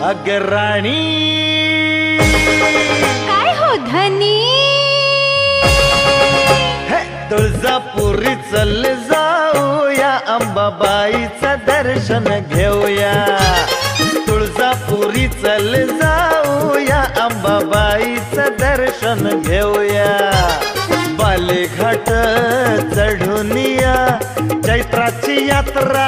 अगराणी काय हो धनी तुळजापुरी चल जाऊया अंबाबाईचं दर्शन घेऊया तुळजापुरी चल जाऊया अंबाबाईचं दर्शन घेऊया बालेघाट चढून या चैत्राची यात्रा